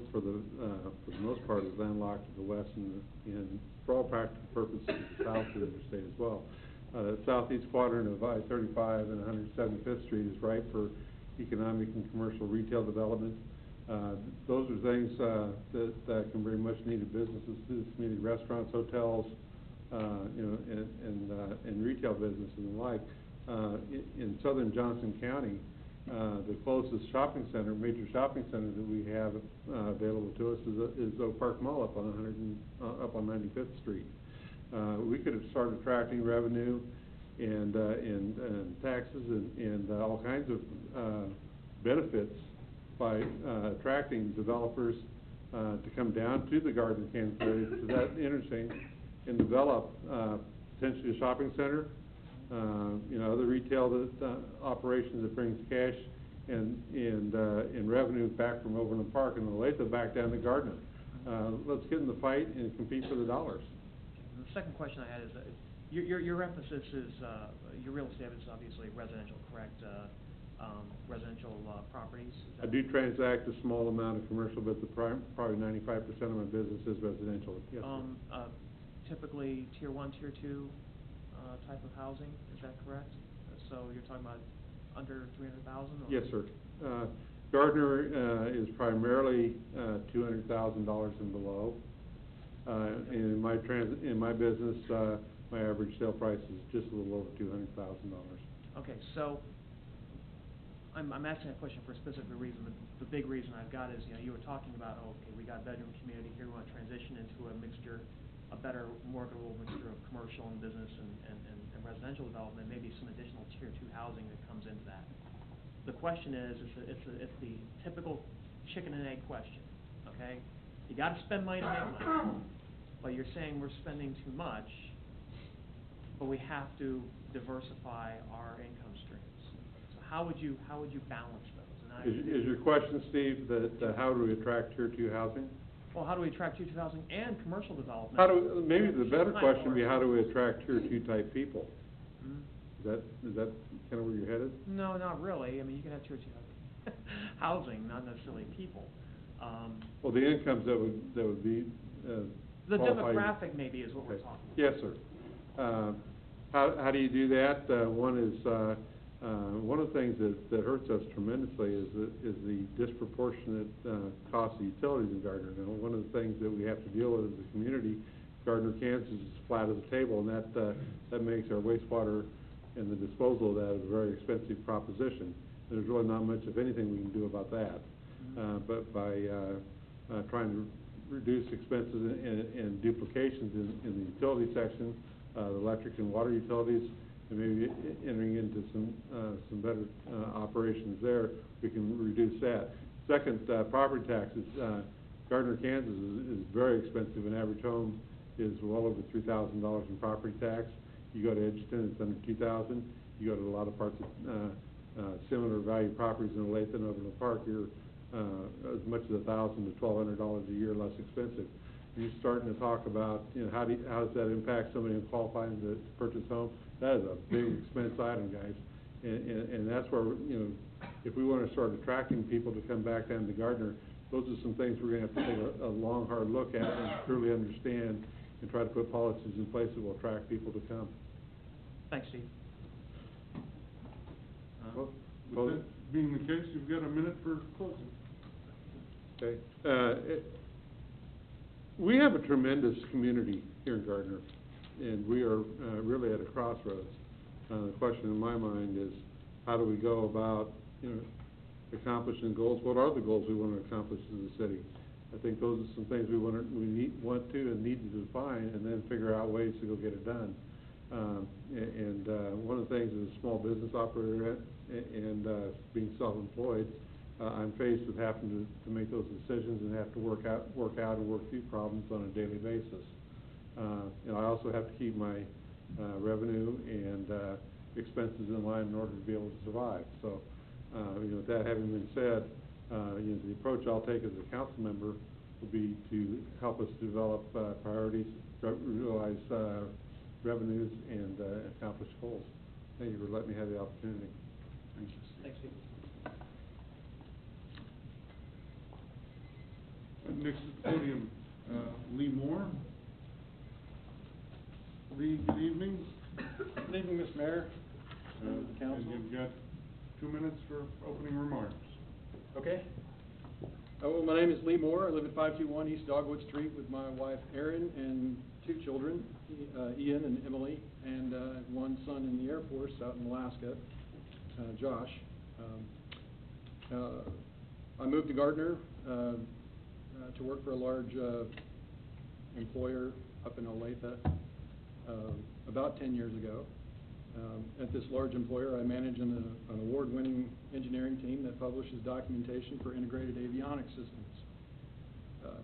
part, is landlocked to the west and for all practical purposes, south of the interstate as well. Southeast quadrant of I-35 and 175th Street is ripe for economic and commercial retail development. Those are things that can bring much needed businesses to this community: restaurants, hotels, you know, and retail business and the like. In southern Johnson County, the closest shopping center, major shopping center that we have available to us is Oak Park Mall up on 95th Street. We could have started attracting revenue and taxes and all kinds of benefits by attracting developers to come down to the Gardner, Kansas area, to that interstate, and develop potentially a shopping center, you know, other retail operations that brings cash and revenue back from Overland Park and Olathe back down to Gardner. Let's get in the fight and compete for the dollars. The second question I had is, your emphasis is, your real estate is obviously residential, correct? Residential properties? I do transact a small amount of commercial, but probably 95% of my business is residential. Yes, sir. Typically tier 1, tier 2 type of housing, is that correct? So you're talking about under 300,000? Yes, sir. Gardner is primarily $200,000 and below. In my business, my average sale price is just a little over $200,000. Okay, so I'm asking that question for a specific reason. The big reason I've got is, you know, you were talking about, okay, we got a bedroom community here, we want to transition into a mixture, a better, more agreeable mixture of commercial and business and residential development, maybe some additional tier 2 housing that comes into that. The question is, it's the typical chicken and egg question, okay? You got to spend money to make money, but you're saying we're spending too much, but we have to diversify our income streams. So how would you balance those? And Is your question, Steve, that how do we attract tier 2 housing? Well, how do we attract tier 2 housing and commercial development? Maybe the better question would be, how do we attract tier 2 type people? Hmm? Is that kind of where you're headed? No, not really. I mean, you can have tier 2 housing, not necessarily people. Well, the incomes that would be the qualified. Demographic maybe is what we're talking about. Yes, sir. How do you do that? One is one of the things that hurts us tremendously is the disproportionate cost of utilities in Gardner. Now, one of the things that we have to deal with as a community, Gardner, Kansas is flat as a table, and that makes our wastewater and the disposal of that a very expensive proposition. there's really not much, if anything, we can do about that. But by trying to reduce expenses and duplications in the utility section, the electric and water utilities, and maybe entering into some better operations there, we can reduce that. Second, property taxes. Gardner, Kansas is very expensive. An average home is well over $3,000 in property tax. You go to Edgerton, it's under $2,000. You go to a lot of parts of similar value properties in Olathe and Overland Park, you're as much as $1,000 to $1,200 a year less expensive. You're starting to talk about, how does that impact somebody who's qualifying to purchase a home? That is a big expense item, guys. And that's where, if we want to start attracting people to come back down to Gardner, those are some things we're going to have to take a long, hard look at and truly understand and try to put policies in place that will attract people to come. Thanks, Steve. With that being the case, you've got a minute for closing. Okay. We have a tremendous community here in Gardner, and we are really at a crossroads. The question in my mind is, how do we go about, accomplishing goals? What are the goals we want to accomplish as a city? I think those are some things we want to and need to define, and then figure out ways to go get it done. One of the things as a small business operator and being self-employed, I'm faced with having to make those decisions and have to work out and work through problems on a daily basis. I also have to keep my revenue and expenses in line in order to be able to survive. So, with that having been said, the approach I'll take as a council member will be to help us develop priorities, realize revenues, and accomplish goals. Thank you for letting me have the opportunity. Thanks, Steve. Next to the podium, Lee Moore. Lee, good evening. Good evening, Mr. Mayor, members of the council. And you've got 2 minutes for opening remarks. Okay. Well, my name is Lee Moore. I live at 521 East Dogwood Street with my wife Erin and 2 children, Ian and Emily, and one son in the Air Force out in Alaska, Josh. I moved to Gardner to work for a large employer up in Olathe about 10 years ago. At this large employer, I manage an award-winning engineering team that publishes documentation for integrated avionics systems.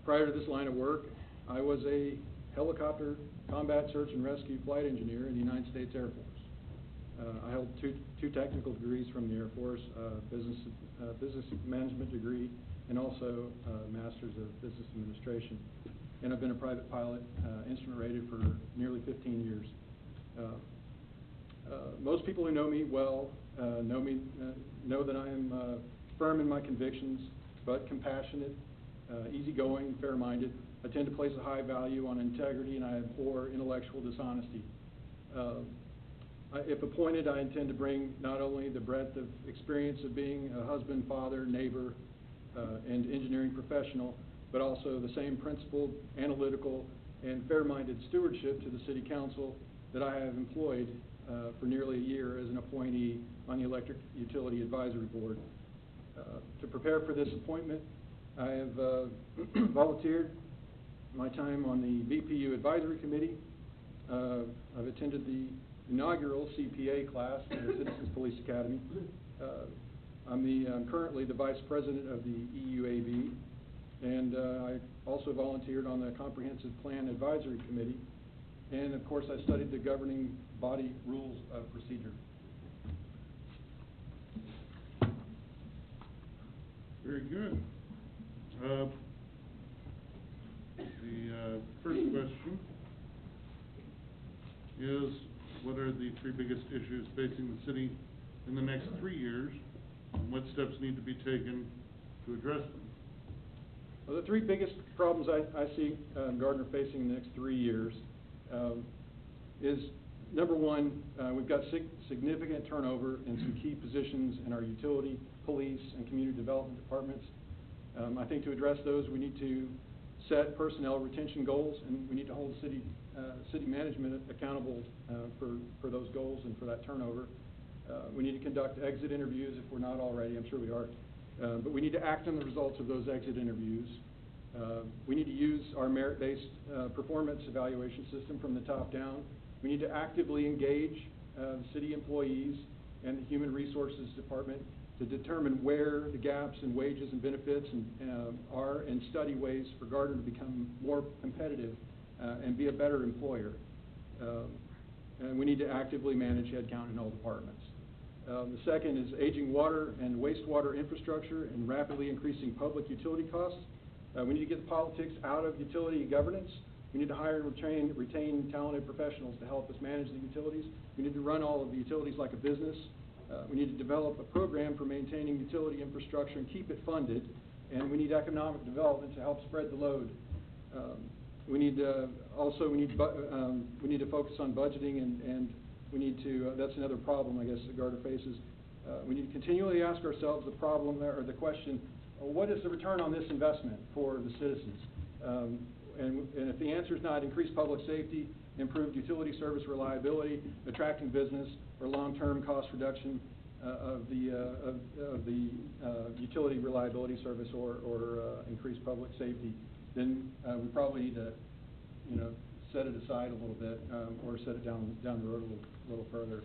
Prior to this line of work, I was a helicopter combat search and rescue flight engineer in the United States Air Force. I held two technical degrees from the Air Force, business management degree, and also a Master's of Business Administration. And I've been a private pilot, instrument rated for nearly 15 years. Most people who know me well know that I am firm in my convictions, but compassionate, easygoing, fair-minded. I tend to place a high value on integrity, and I abhor intellectual dishonesty. If appointed, I intend to bring not only the breadth of experience of being a husband, father, neighbor, and engineering professional, but also the same principled, analytical, and fair-minded stewardship to the City Council that I have employed for nearly a year as an appointee on the Electric Utility Advisory Board. To prepare for this appointment, I have volunteered my time on the BPU Advisory Committee. I've attended the inaugural CPA class at the Citizens Police Academy. I'm currently the Vice President of the EUAB, and I also volunteered on the Comprehensive Plan Advisory Committee. And of course, I studied the governing body rules of procedure. Very good. The first question is, what are the 3 biggest issues facing the city in the next 3 years, and what steps need to be taken to address them? Well, the 3 biggest problems I see Gardner facing in the next 3 years is, number one, we've got significant turnover in some key positions in our utility, police, and community development departments. I think to address those, we need to set personnel retention goals, and we need to hold city management accountable for those goals and for that turnover. We need to conduct exit interviews if we're not already, I'm sure we are. But we need to act on the results of those exit interviews. We need to use our merit-based performance evaluation system from the top down. We need to actively engage the city employees and the Human Resources Department to determine where the gaps in wages and benefits are, and study ways for Gardner to become more competitive and be a better employer. And we need to actively manage headcount in all departments. The second is aging water and wastewater infrastructure and rapidly increasing public utility costs. We need to get the politics out of utility governance. We need to hire and retain talented professionals to help us manage the utilities. We need to run all of the utilities like a business. We need to develop a program for maintaining utility infrastructure and keep it funded. And we need economic development to help spread the load. We need to focus on budgeting, and we need to, that's another problem, I guess, that Gardner faces. We need to continually ask ourselves the problem, or the question, what is the return on this investment for the citizens? And if the answer is not increased public safety, improved utility service reliability, attracting business, or long-term cost reduction of the utility reliability service, or increased public safety, then we probably need to, set it aside a little bit, or set it down the road a little further.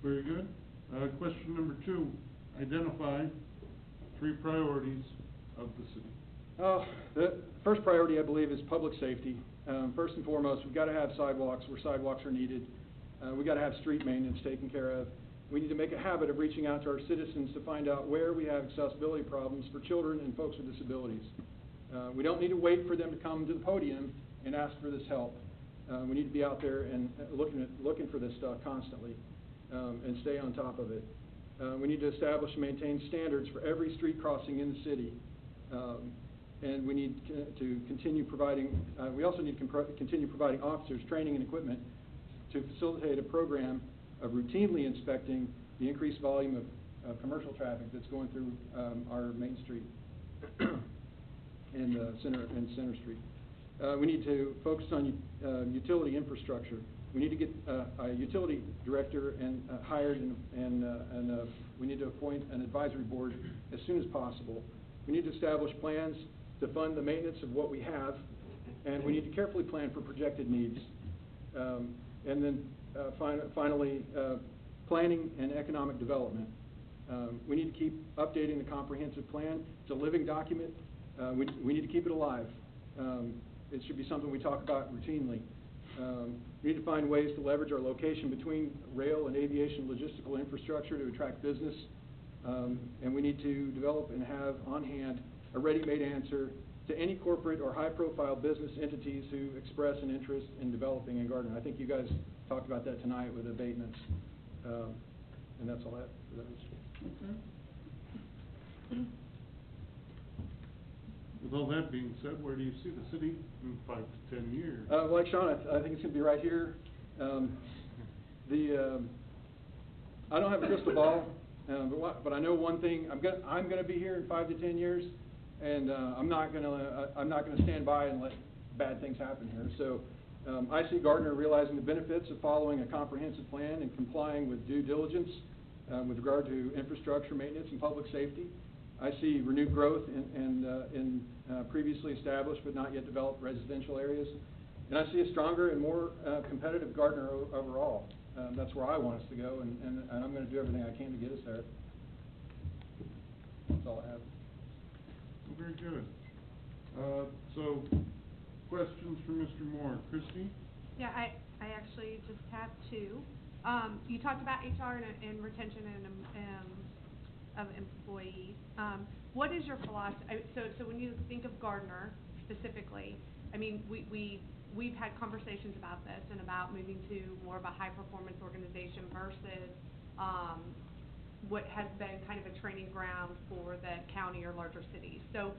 Very good. Question number 2, identify 3 priorities of the city. The first priority, I believe, is public safety. First and foremost, we've got to have sidewalks where sidewalks are needed. We've got to have street maintenance taken care of. We need to make a habit of reaching out to our citizens to find out where we have accessibility problems for children and folks with disabilities. We don't need to wait for them to come to the podium and ask for this help. We need to be out there and looking for this stuff constantly, and stay on top of it. We need to establish and maintain standards for every street crossing in the city. And we need to continue providing, we also need to continue providing officers training and equipment to facilitate a program of routinely inspecting the increased volume of commercial traffic that's going through our Main Street and Center Street. We need to focus on utility infrastructure. We need to get a utility director hired, and we need to appoint an advisory board as soon as possible. We need to establish plans to fund the maintenance of what we have, and we need to carefully plan for projected needs. And then finally, planning and economic development. We need to keep updating the comprehensive plan. It's a living document. We need to keep it alive. It should be something we talk about routinely. We need to find ways to leverage our location between rail and aviation logistical infrastructure to attract business. And we need to develop and have on hand a ready-made answer to any corporate or high-profile business entities who express an interest in developing in Gardner. I think you guys talked about that tonight with abatements. And that's all I have for those. Okay. With all that being said, where do you see the city in 5 to 10 years? Like Sean, I think it's going to be right here. I don't have a crystal ball, but I know one thing. I'm going to be here in 5 to 10 years, and I'm not going to stand by and let bad things happen here. So I see Gardner realizing the benefits of following a comprehensive plan and complying with due diligence with regard to infrastructure maintenance and public safety. I see renewed growth in previously established but not yet developed residential areas. And I see a stronger and more competitive Gardner overall. That's where I want us to go, and I'm going to do everything I can to get us there. That's all I have. Very good. So, questions for Mr. Moore. Christie? Yeah, I actually just have 2. You talked about HR and retention of employees. What is your philosophy? So when you think of Gardner specifically, I mean, we've had conversations about this and about moving to more of a high-performance organization versus what has been kind of a training ground for the county or larger cities. So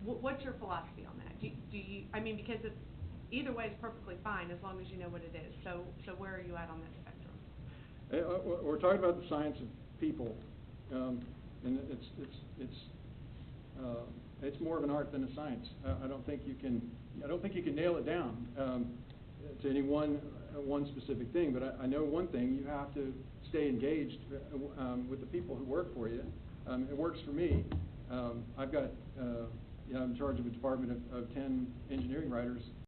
what's your philosophy on that? Do you, I mean, because it's, either way is perfectly fine as long as you know what it is. So where are you at on that spectrum? We're talking about the science of people, and it's more of an art than a science. I don't think you can nail it down. to any one specific thing, but I know one thing, you have to stay engaged, with the people who work for you. It works for me. I've got, I'm in charge of a department of 10 engineering writers